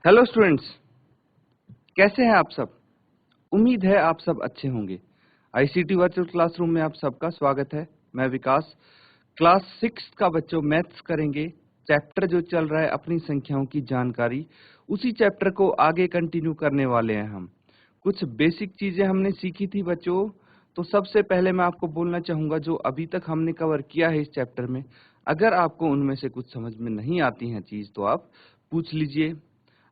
Hello students, कैसे हैं आप सब। उम्मीद है आप सब अच्छे होंगे। आईसीटी वर्चुअल क्लासरूम में आप सबका स्वागत है। मैं विकास। क्लास 6 का बच्चों मैथ्स करेंगे। चैप्टर जो चल रहा है अपनी संख्याओं की जानकारी, उसी चैप्टर को आगे कंटिन्यू करने वाले हैं हम। कुछ बेसिक चीजें हमने सीखी थी बच्चों। तो सबसे पहले मैं आपको बोलना चाहूंगा जो अभी तक हमने कवर किया है इस चैप्टर में, अगर आपको उनमें से कुछ समझ में नहीं आती हैं चीज तो आप पूछ लीजिए।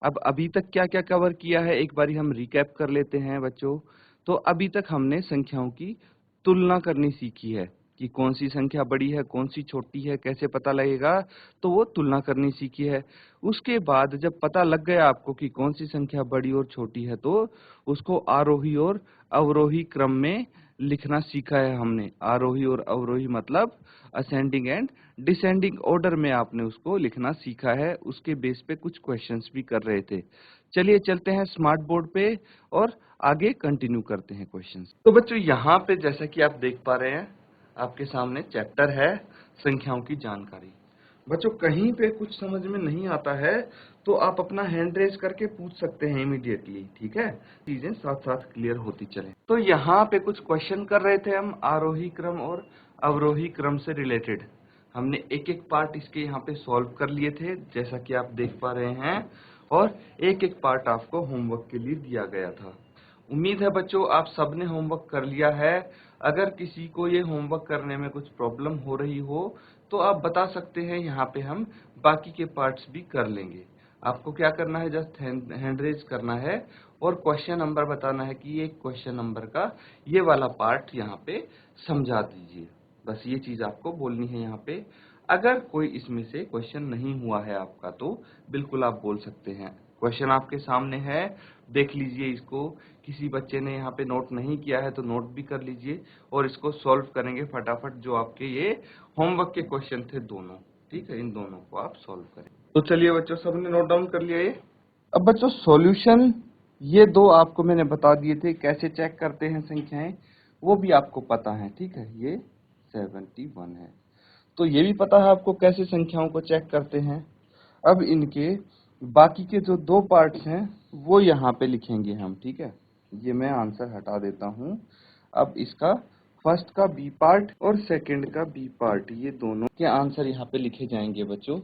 अब अभी तक क्या क्या कवर किया है एक बारी हम रिकैप कर लेते हैं बच्चों। तो अभी तक हमने संख्याओं की तुलना करनी सीखी है कि कौन सी संख्या बड़ी है कौन सी छोटी है, कैसे पता लगेगा, तो वो तुलना करनी सीखी है। उसके बाद जब पता लग गया आपको कि कौन सी संख्या बड़ी और छोटी है तो उसको आरोही और अवरोही क्रम में लिखना सीखा है हमने। आरोही और अवरोही मतलब असेंडिंग एंड डिसेंडिंग ऑर्डर में आपने उसको लिखना सीखा है। उसके बेस पे कुछ क्वेश्चंस भी कर रहे थे। चलिए चलते हैं स्मार्ट बोर्ड पे और आगे कंटिन्यू करते हैं क्वेश्चंस। तो बच्चों यहाँ पे जैसा कि आप देख पा रहे हैं आपके सामने चैप्टर है संख्याओं की जानकारी। बच्चों कहीं पे कुछ समझ में नहीं आता है तो आप अपना हैंड रेज करके पूछ सकते हैं इमीडिएटली, ठीक है। चीजें साथ साथ क्लियर होती चले। तो यहाँ पे कुछ क्वेश्चन कर रहे थे हम आरोही क्रम और अवरोही क्रम से रिलेटेड। हमने एक एक पार्ट इसके यहाँ पे सॉल्व कर लिए थे जैसा कि आप देख पा रहे हैं, और एक एक पार्ट आपको होमवर्क के लिए दिया गया था। उम्मीद है बच्चों आप सबने होमवर्क कर लिया है। अगर किसी को ये होमवर्क करने में कुछ प्रॉब्लम हो रही हो तो आप बता सकते हैं, यहाँ पे हम बाकी के पार्ट्स भी कर लेंगे। आपको क्या करना है, जस्ट हैंड रेज करना है और क्वेश्चन नंबर बताना है कि ये क्वेश्चन नंबर का ये वाला पार्ट यहाँ पे समझा दीजिए। बस ये चीज आपको बोलनी है यहाँ पे। अगर कोई इसमें से क्वेश्चन नहीं हुआ है आपका तो बिल्कुल आप बोल सकते हैं। क्वेश्चन आपके सामने है, देख लीजिए इसको। किसी बच्चे ने यहाँ पे नोट नहीं किया है तो नोट भी कर लीजिए और इसको सॉल्व करेंगे फटाफट। जो आपके ये होमवर्क के क्वेश्चन थे दोनों, ठीक है, इन दोनों को आप सॉल्व करें। तो चलिए बच्चों सबने नोट डाउन कर लिया ये। अब बच्चों सॉल्यूशन ये दो आपको मैंने बता दिए थे, कैसे चेक करते हैं संख्याएं वो भी आपको पता है, ठीक है। ये 71 है तो ये भी पता है आपको कैसे संख्याओं को चेक करते हैं। अब इनके बाकी के जो दो पार्ट्स हैं वो यहाँ पे लिखेंगे हम, ठीक है। ये मैं आंसर हटा देता हूँ। अब इसका फर्स्ट का बी पार्ट और सेकंड का बी पार्ट, ये दोनों के आंसर यहाँ पे लिखे जाएंगे बच्चों।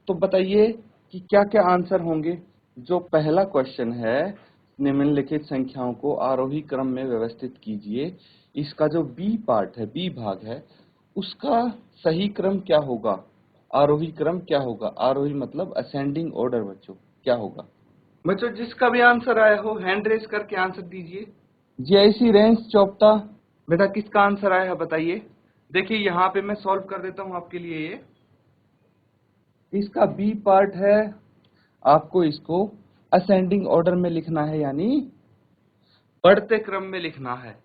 तो बताइए कि क्या क्या आंसर होंगे। जो पहला क्वेश्चन है, निम्नलिखित संख्याओं को आरोही क्रम में व्यवस्थित कीजिए, इसका जो बी पार्ट है, बी भाग है, उसका सही क्रम क्या होगा, आरोही क्रम क्या होगा। आरोही मतलब असेंडिंग ऑर्डर बच्चों क्या होगा। बच्चों जिसका भी आंसर आया हो हैंड रेज करके आंसर दीजिए। जैसी रेंज चोपता, बेटा किसका आंसर आया है बताइए। देखिए यहाँ पे मैं सॉल्व कर देता हूँ आपके लिए। ये इसका बी पार्ट है, आपको इसको असेंडिंग ऑर्डर में लिखना है, यानी बढ़ते क्रम में लिखना है।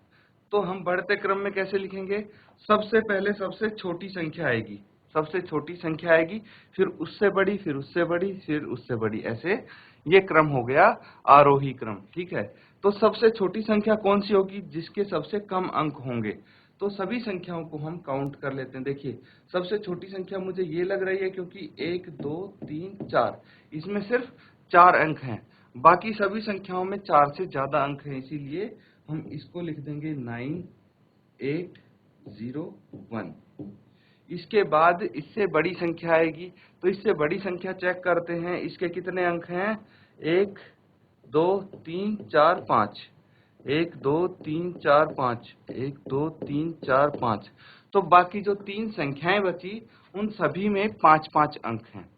तो हम बढ़ते क्रम में कैसे लिखेंगे, सबसे पहले सबसे छोटी संख्या आएगी, सबसे छोटी संख्या आएगी, फिर उससे बड़ी, फिर उससे बड़ी, फिर उससे बड़ी, ऐसे ये क्रम हो गया आरोही क्रम, ठीक है। तो सबसे छोटी संख्या कौन सी होगी, जिसके सबसे कम अंक होंगे। तो सभी संख्याओं को हम काउंट कर लेते हैं। देखिए सबसे छोटी संख्या मुझे ये लग रही है क्योंकि 1 2 3 4, इसमें सिर्फ 4 अंक हैं। बाकी सभी संख्याओं में 4 से ज्यादा अंक हैं, इसीलिए हम इसको लिख देंगे 9801। इसके बाद इससे बड़ी संख्या आएगी, तो इससे बड़ी संख्या चेक करते हैं, इसके कितने अंक हैं, 1 2 3 4 5, 1 2 3 4 5, 1 2 3 4 5। तो बाकी जो तीन संख्याएं बची उन सभी में 5-5 अंक हैं,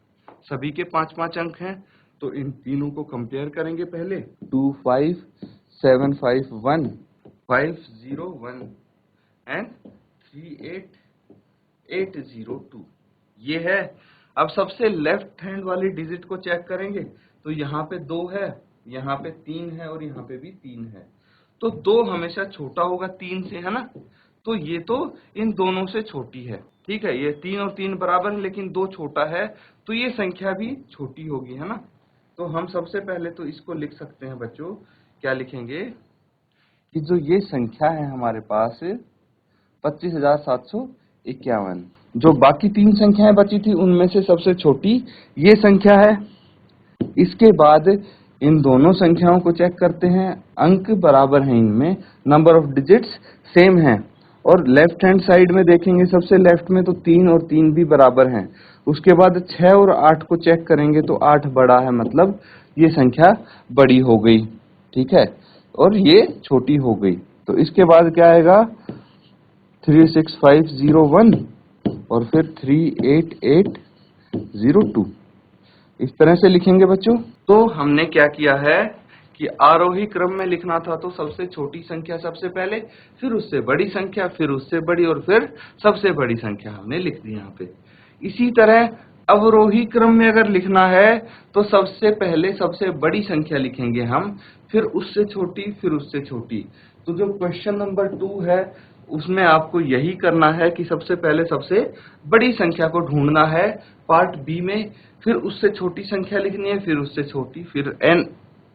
सभी के 5-5 अंक हैं। तो इन तीनों को कंपेयर करेंगे पहले, 25751 501 एंड 38802, ये है। अब सबसे लेफ्ट हैंड वाली डिजिट को चेक करेंगे, तो यहाँ पे 2 है, यहाँ पे 3 है और यहाँ पे भी 3 है। तो 2 हमेशा छोटा होगा 3 से, है ना। तो ये तो इन दोनों से छोटी है, ठीक है। ये 3 और 3 बराबर है लेकिन 2 छोटा है, तो ये संख्या भी छोटी होगी, है ना। तो हम सबसे पहले तो इसको लिख सकते हैं बच्चों, क्या लिखेंगे कि जो ये संख्या है हमारे पास 25,751, जो बाकी तीन संख्याएं बची थी उनमें से सबसे छोटी ये संख्या है। इसके बाद इन दोनों संख्याओं को चेक करते हैं, अंक बराबर हैं इनमें, नंबर ऑफ डिजिट्स सेम हैं, और लेफ्ट हैंड साइड में देखेंगे सबसे लेफ्ट में तो 3 और 3 भी बराबर हैं। उसके बाद 6 और 8 को चेक करेंगे तो 8 बड़ा है, मतलब ये संख्या बड़ी हो गई, ठीक है, और ये छोटी हो गई। तो इसके बाद क्या आएगा, 36501 और फिर 38802, इस तरह से लिखेंगे बच्चों। तो हमने क्या किया है कि आरोही क्रम में लिखना था, तो सबसे छोटी संख्या सबसे पहले, फिर उससे बड़ी संख्या, फिर उससे बड़ी, और फिर सबसे बड़ी संख्या हमने लिख दी यहाँ पे। इसी तरह अवरोही क्रम में अगर लिखना है तो सबसे पहले सबसे बड़ी संख्या लिखेंगे हम, फिर उससे छोटी, फिर उससे छोटी। तो जो क्वेश्चन नंबर 2 है उसमें आपको यही करना है कि सबसे पहले सबसे बड़ी संख्या को ढूंढना है पार्ट बी में, फिर उससे छोटी संख्या लिखनी है, फिर उससे छोटी, फिर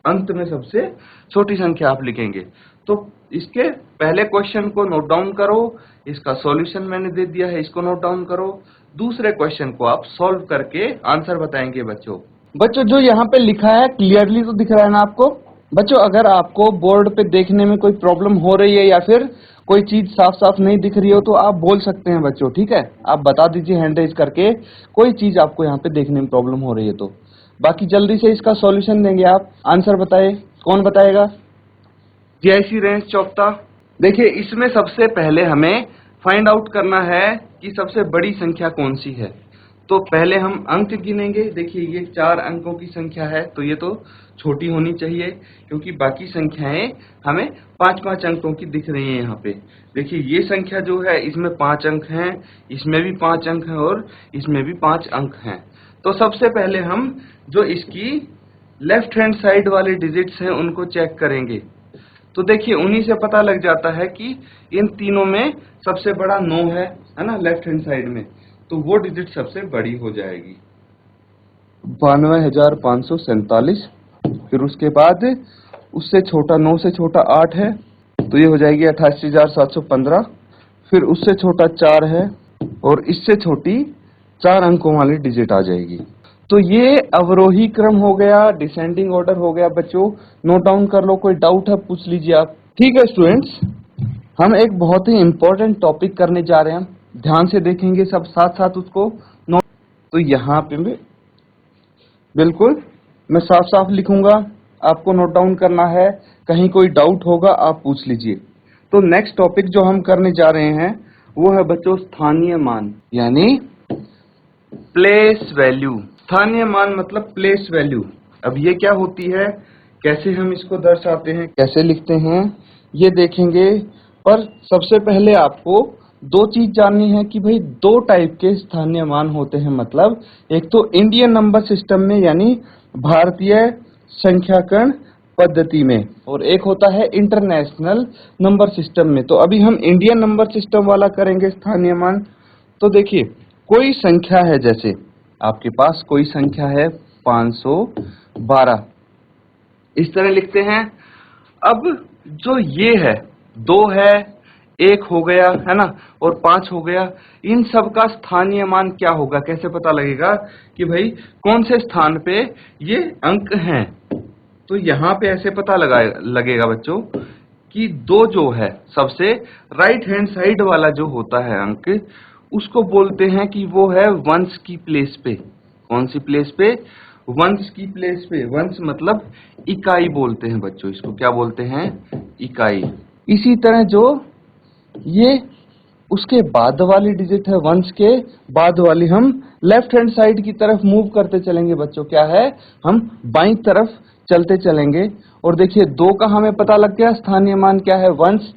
अंत में सबसे छोटी संख्या आप लिखेंगे। तो इसके पहले क्वेश्चन को नोट डाउन करो, इसका सॉल्यूशन मैंने दे दिया है, इसको नोट डाउन करो। दूसरे क्वेश्चन को आप सॉल्व करके आंसर बताएंगे बच्चों जो यहाँ पे लिखा है क्लियरली तो दिख रहा है ना आपको बच्चों? अगर आपको बोर्ड पे देखने में कोई प्रॉब्लम हो रही है या फिर कोई चीज साफ साफ नहीं दिख रही हो तो आप बोल सकते हैं बच्चों, ठीक है, आप बता दीजिए हैंड रेज करके कोई चीज आपको यहाँ पे देखने में प्रॉब्लम हो रही है तो। बाकी जल्दी से इसका सॉल्यूशन देंगे आप, आंसर बताए, कौन बताएगा? जीआईसी रेंज चौकता। देखिए इसमें सबसे पहले हमें फाइंड आउट करना है कि सबसे बड़ी संख्या कौन सी है। तो पहले हम अंक गिनेंगे। देखिए ये 4 अंकों की संख्या है तो ये तो छोटी होनी चाहिए, क्योंकि बाकी संख्याएं हमें 5-5 अंकों की दिख रही हैं यहाँ पे। देखिए ये संख्या जो है इसमें 5 अंक हैं, इसमें भी 5 अंक हैं और इसमें भी 5 अंक हैं। तो सबसे पहले हम जो इसकी लेफ्ट हैंड साइड वाले डिजिट्स हैं उनको चेक करेंगे। तो देखिए उन्हीं से पता लग जाता है कि इन तीनों में सबसे बड़ा 9 है ना, लेफ्ट हैंड साइड में, तो वो डिजिट सबसे बड़ी हो जाएगी 92,547। फिर उसके बाद उससे छोटा 9 से छोटा 8 है तो ये हो जाएगी 88,715। फिर उससे छोटा 4 है और इससे छोटी 4 अंकों वाली डिजिट आ जाएगी। तो ये अवरोही क्रम हो गया, डिसेंडिंग ऑर्डर हो गया बच्चों, नोट डाउन कर लो, कोई डाउट है पूछ लीजिए आप। ठीक है स्टूडेंट्स, हम एक बहुत ही इंपॉर्टेंट टॉपिक करने जा रहे हैं, ध्यान से देखेंगे सब, साथ साथ उसको नोट। तो यहाँ पे बिल्कुल मैं साफ साफ लिखूंगा, आपको नोट डाउन करना है, कहीं कोई डाउट होगा आप पूछ लीजिए। तो नेक्स्ट टॉपिक जो हम करने जा रहे हैं वो है बच्चों स्थानीय मान, यानी प्लेस वैल्यू। स्थानीय मान मतलब प्लेस वैल्यू। अब ये क्या होती है, कैसे हम इसको दर्शाते हैं, कैसे लिखते हैं, ये देखेंगे। पर सबसे पहले आपको 2 चीज जाननी है कि भाई 2 टाइप के स्थानीय मान होते हैं। मतलब एक तो इंडियन नंबर सिस्टम में यानी भारतीय संख्याकरण पद्धति में, और एक होता है इंटरनेशनल नंबर सिस्टम में। तो अभी हम इंडियन नंबर सिस्टम वाला करेंगे स्थानीय मान। तो देखिए कोई संख्या है, जैसे आपके पास कोई संख्या है 512, इस तरह लिखते हैं। अब जो ये है 2 है, 1 हो गया है ना, और 5 हो गया, इन सब का स्थानीय मान क्या होगा, कैसे पता लगेगा कि भाई कौन से स्थान पे ये अंक हैं? तो यहाँ पे ऐसे पता लगेगा बच्चों कि 2 जो है सबसे राइट हैंड साइड वाला जो होता है अंक, उसको बोलते हैं कि वो है वंस की प्लेस पे। कौन सी प्लेस पे? वंस की प्लेस पे। वंस मतलब इकाई बोलते हैं बच्चों, इसको क्या बोलते हैं? इकाई। इसी तरह जो ये उसके बाद वाली डिजिट है, वंस के बाद वाली, हम लेफ्ट हैंड साइड की तरफ मूव करते चलेंगे बच्चों। क्या है, हम बाईं तरफ चलते चलेंगे। और देखिए 2 का हमें पता लग गया स्थानीय मान क्या है, वंस।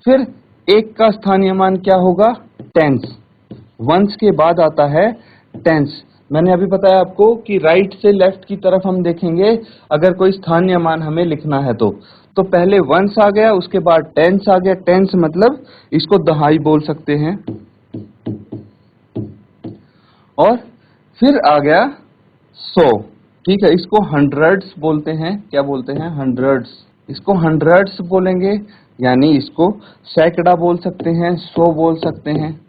फिर 1 का स्थानीय मान क्या होगा, टेंस। वंस के बाद आता है टेंस। मैंने अभी बताया आपको कि राइट से लेफ्ट की तरफ हम देखेंगे अगर कोई स्थानीय मान हमें लिखना है तो पहले वंस आ गया, उसके बाद टेंस आ गया। टेंस मतलब इसको दहाई बोल सकते हैं, और फिर आ गया 100। ठीक है, इसको हंड्रेड्स बोलते हैं। क्या बोलते हैं? हंड्रेड्स। इसको हंड्रेड्स बोलेंगे, यानी इसको सैकड़ा बोल सकते हैं, 100 बोल सकते हैं।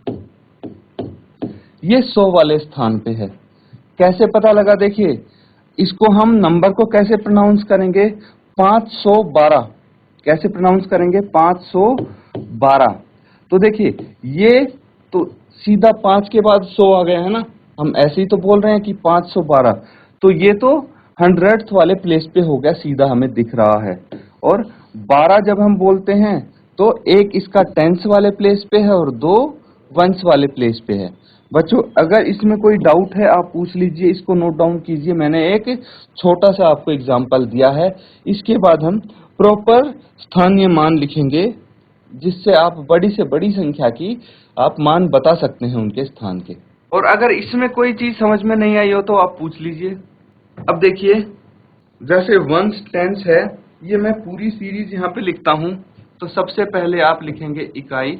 ये 100 वाले स्थान पे है। कैसे पता लगा? देखिए इसको हम नंबर को कैसे प्रोनाउंस करेंगे? 512। कैसे प्रोनाउंस करेंगे? 512। तो देखिए, ये तो सीधा 5 के बाद 100 आ गया है ना, हम ऐसे ही तो बोल रहे हैं कि 512। तो ये तो 100th वाले प्लेस पे हो गया, सीधा हमें दिख रहा है। और 12 जब हम बोलते हैं तो एक इसका टेंस वाले प्लेस पे है और दो वंस वाले प्लेस पे है। बच्चों, अगर इसमें कोई डाउट है आप पूछ लीजिए, इसको नोट डाउन कीजिए। मैंने एक छोटा सा आपको एग्जांपल दिया है। इसके बाद हम प्रॉपर स्थानीय मान लिखेंगे, जिससे आप बड़ी से बड़ी संख्या की आप मान बता सकते हैं उनके स्थान के। और अगर इसमें कोई चीज समझ में नहीं आई हो तो आप पूछ लीजिए। अब देखिए, जैसे वंस टेंस है, ये मैं पूरी सीरीज यहाँ पे लिखता हूं। तो सबसे पहले आप लिखेंगे इकाई।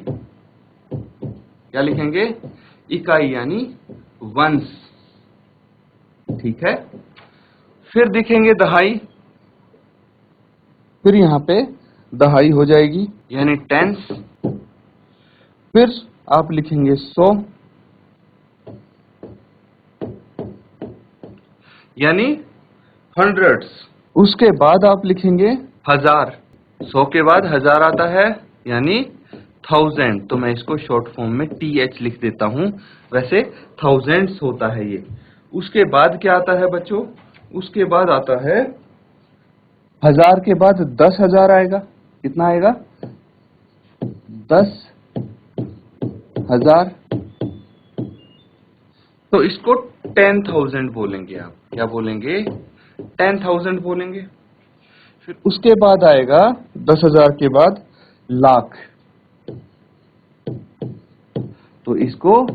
क्या लिखेंगे? इकाई यानी वंस। ठीक है। फिर दिखेंगे दहाई। फिर यहाँ पे दहाई हो जाएगी यानी टेंस। फिर आप लिखेंगे 100 यानी हंड्रेड्स। उसके बाद आप लिखेंगे 1000। 100 के बाद 1000 आता है यानी 1000। तो मैं इसको शॉर्ट फॉर्म में TH लिख देता हूं, वैसे थाउजेंड्स होता है ये। उसके बाद क्या आता है बच्चों? उसके बाद आता है 1000 के बाद 10,000 आएगा। कितना आएगा? 10,000। तो इसको 10,000 बोलेंगे आप। क्या बोलेंगे? 10,000 बोलेंगे। फिर उसके बाद आएगा 10,000 के बाद लाख। तो इसको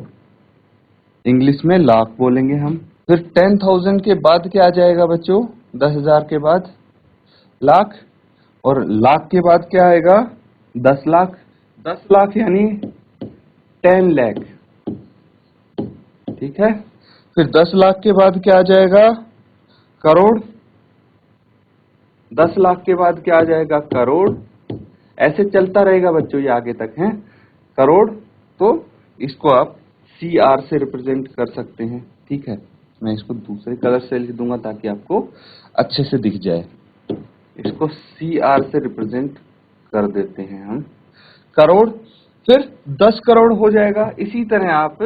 इंग्लिश में लाख बोलेंगे हम। फिर 10,000 के बाद क्या आ जाएगा बच्चों? 10,000 के बाद लाख। और लाख के बाद क्या आएगा? 10 लाख। 10 लाख यानी 10 लाख। ठीक है। फिर 10 लाख के बाद क्या आ जाएगा? करोड़। 10 लाख के बाद क्या आ जाएगा? करोड़। ऐसे चलता रहेगा बच्चों, ये आगे तक है करोड़। तो इसको आप CR से रिप्रेजेंट कर सकते हैं। ठीक है, मैं इसको दूसरे कलर से लिख दूंगा ताकि आपको अच्छे से दिख जाए। इसको CR से रिप्रेजेंट कर देते हैं हम, करोड़। फिर 10 करोड़ हो जाएगा। इसी तरह आप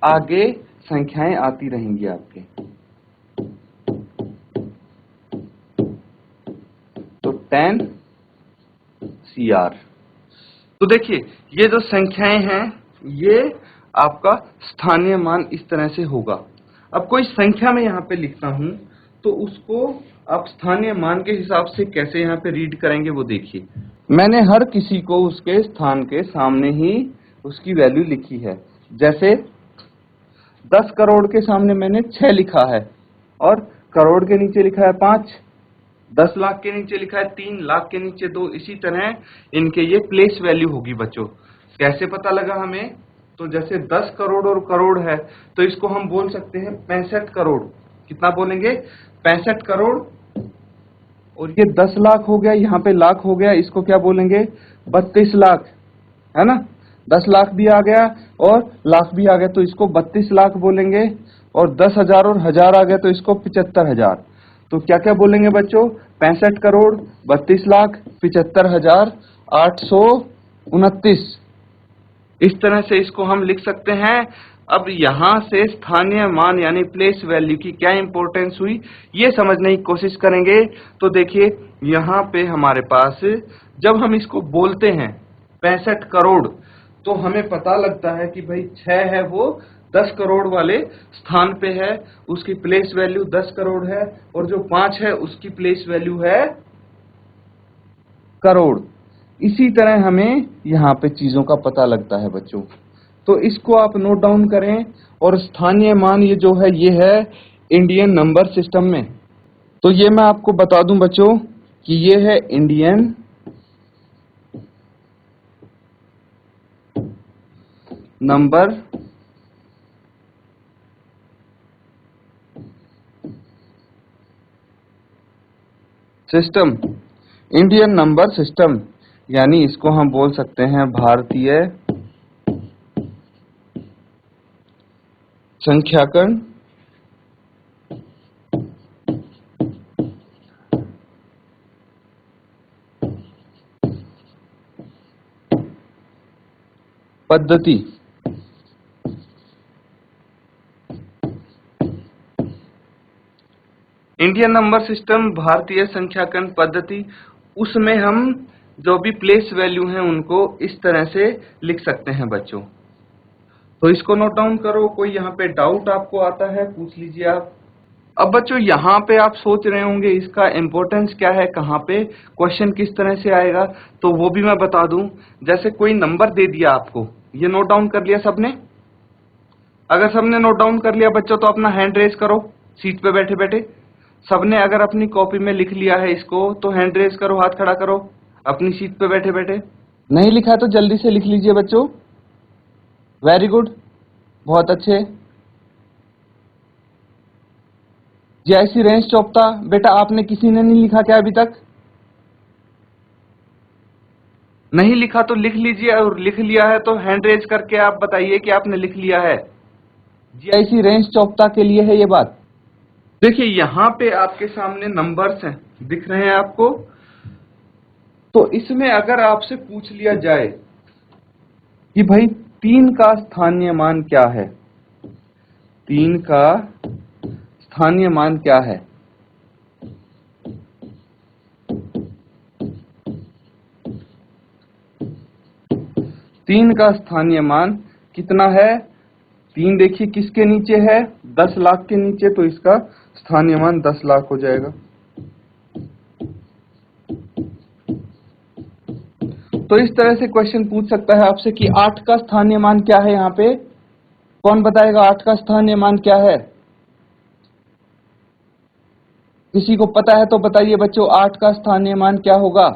आगे संख्याएं आती रहेंगी आपके। तो 10 CR। तो देखिए, ये जो संख्याएं हैं ये आपका स्थानीय मान इस तरह से होगा। अब कोई संख्या में यहाँ पे लिखता हूं तो उसको आप स्थानीय मान के हिसाब से कैसे यहाँ पे रीड करेंगे वो देखिए। मैंने हर किसी को उसके स्थान के सामने ही उसकी वैल्यू लिखी है। जैसे 10 करोड़ के सामने मैंने 6 लिखा है और करोड़ के नीचे लिखा है 5। 10 लाख के नीचे लिखा है 3, लाख के नीचे 2। इसी तरह इनके ये प्लेस वैल्यू होगी बच्चों। कैसे पता लगा हमें? तो जैसे 10 करोड़ और करोड़ है तो इसको हम बोल सकते हैं 65 करोड़। कितना बोलेंगे? 65 करोड़। और ये 10 लाख हो गया, यहाँ पे लाख हो गया, इसको क्या बोलेंगे? 32 लाख, है ना। 10 लाख भी आ गया और लाख भी आ गया तो इसको 32 लाख बोलेंगे। और 10,000 और 1000 आ गया तो इसको 75,000। तो क्या क्या बोलेंगे बच्चों? 65 करोड़, 32 लाख, 75,000, 829। इस तरह से इसको हम लिख सकते हैं। अब यहां से स्थानीय मान यानी प्लेस वैल्यू की क्या इंपॉर्टेंस हुई ये समझने की कोशिश करेंगे। तो देखिए, यहाँ पे हमारे पास जब हम इसको बोलते हैं 65 करोड़ तो हमें पता लगता है कि भाई 6 है वो 10 करोड़ वाले स्थान पे है, उसकी प्लेस वैल्यू 10 करोड़ है। और जो 5 है उसकी प्लेस वैल्यू है करोड़। इसी तरह हमें यहाँ पे चीजों का पता लगता है बच्चों। तो इसको आप नोट डाउन करें। और स्थानीय मान ये जो है ये है इंडियन नंबर सिस्टम में। तो ये मैं आपको बता दूं बच्चों कि ये है Indian number system. Indian number system यानी इसको हम बोल सकते हैं भारतीय संख्याकन पद्धति। इंडियन नंबर सिस्टम, भारतीय संख्याकन पद्धति, उसमें हम जो भी प्लेस वैल्यू हैं उनको इस तरह से लिख सकते हैं बच्चों। तो इसको नोट डाउन करो। कोई यहाँ पे डाउट आपको आता है पूछ लीजिए आप। अब बच्चों यहाँ पे आप सोच रहे होंगे इसका इम्पोर्टेंस क्या है, कहाँ पे क्वेश्चन किस तरह से आएगा, तो वो भी मैं बता दूं। जैसे कोई नंबर दे दिया आपको, ये नोट डाउन कर लिया सबने? अगर सबने नोट डाउन कर लिया बच्चों तो अपना हैंड रेज करो सीट पे बैठे बैठे। सबने अगर अपनी कॉपी में लिख लिया है इसको तो हैंड रेज करो, हाथ खड़ा करो अपनी सीट पे बैठे बैठे। नहीं लिखा तो जल्दी से लिख लीजिए बच्चों। वेरी गुड, बहुत अच्छे। जीआईसी रेंज चोपता, बेटा आपने किसी ने नहीं लिखा क्या अभी तक? नहीं लिखा तो लिख लीजिए, और लिख लिया है तो हैंड रेज करके आप बताइए कि आपने लिख लिया है। जीआईसी रेंज चोपता के लिए है ये बात। देखिए यहाँ पे आपके सामने नंबर्स हैं, दिख रहे हैं आपको। तो इसमें अगर आपसे पूछ लिया जाए कि भाई 3 का स्थानीय मान क्या है, 3 का स्थानीय मान क्या है, तीन का स्थानीय मान कितना है? 3 देखिए किसके नीचे है? 10 लाख के नीचे, तो इसका स्थानीय मान 10 लाख हो जाएगा। तो इस तरह से क्वेश्चन पूछ सकता है आपसे कि 8 का स्थानीय मान क्या है। यहाँ पे कौन बताएगा 8 का स्थानीय मान क्या है? किसी को पता है तो बताइए बच्चों, 8 का स्थानीय मान क्या होगा?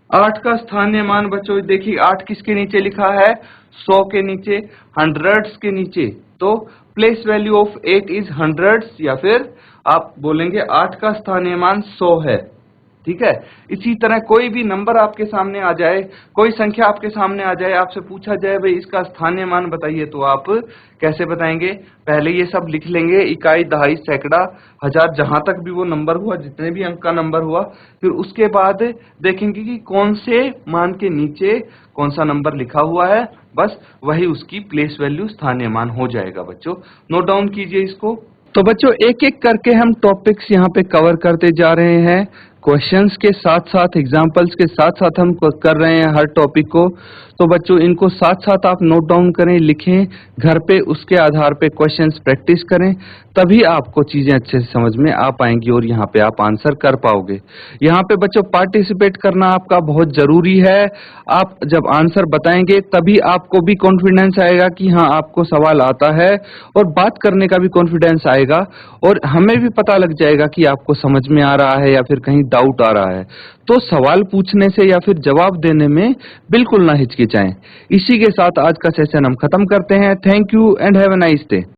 8 का स्थानीय मान बच्चों देखिए 8 किसके नीचे लिखा है? 100 के नीचे, हंड्रेड्स के नीचे। तो place value of 8 is hundreds, या फिर आप बोलेंगे 8 का स्थानीय मान 100 है। ठीक है। इसी तरह कोई भी नंबर आपके सामने आ जाए, कोई संख्या आपके सामने आ जाए, आपसे पूछा जाए भाई इसका स्थानीय मान बताइए, तो आप कैसे बताएंगे? पहले ये सब लिख लेंगे, इकाई, दहाई, सैकड़ा, हजार, जहां तक भी वो नंबर हुआ, जितने भी अंक का नंबर हुआ। फिर उसके बाद देखेंगे कि कौन से मान के नीचे कौन सा नंबर लिखा हुआ है, बस वही उसकी प्लेस वैल्यू, स्थानीय मान हो जाएगा बच्चों। नोट डाउन कीजिए इसको। तो बच्चों एक एक करके हम टॉपिक्स यहाँ पे कवर करते जा रहे हैं। क्वेश्चंस के साथ साथ, एग्जाम्पल्स के साथ साथ हम कर रहे हैं हर टॉपिक को। तो बच्चों इनको साथ साथ आप नोट डाउन करें, लिखें घर पे, उसके आधार पे क्वेश्चंस प्रैक्टिस करें, तभी आपको चीजें अच्छे से समझ में आ पाएंगी और यहाँ पे आप आंसर कर पाओगे। यहाँ पे बच्चों पार्टिसिपेट करना आपका बहुत जरूरी है। आप जब आंसर बताएंगे तभी आपको भी कॉन्फिडेंस आएगा कि हाँ आपको सवाल आता है, और बात करने का भी कॉन्फिडेंस आएगा, और हमें भी पता लग जाएगा कि आपको समझ में आ रहा है या फिर कहीं डाउट आ रहा है। तो सवाल पूछने से या फिर जवाब देने में बिल्कुल ना हिचकिचाएं। इसी के साथ आज का सेशन हम खत्म करते हैं। Thank you and have a nice day.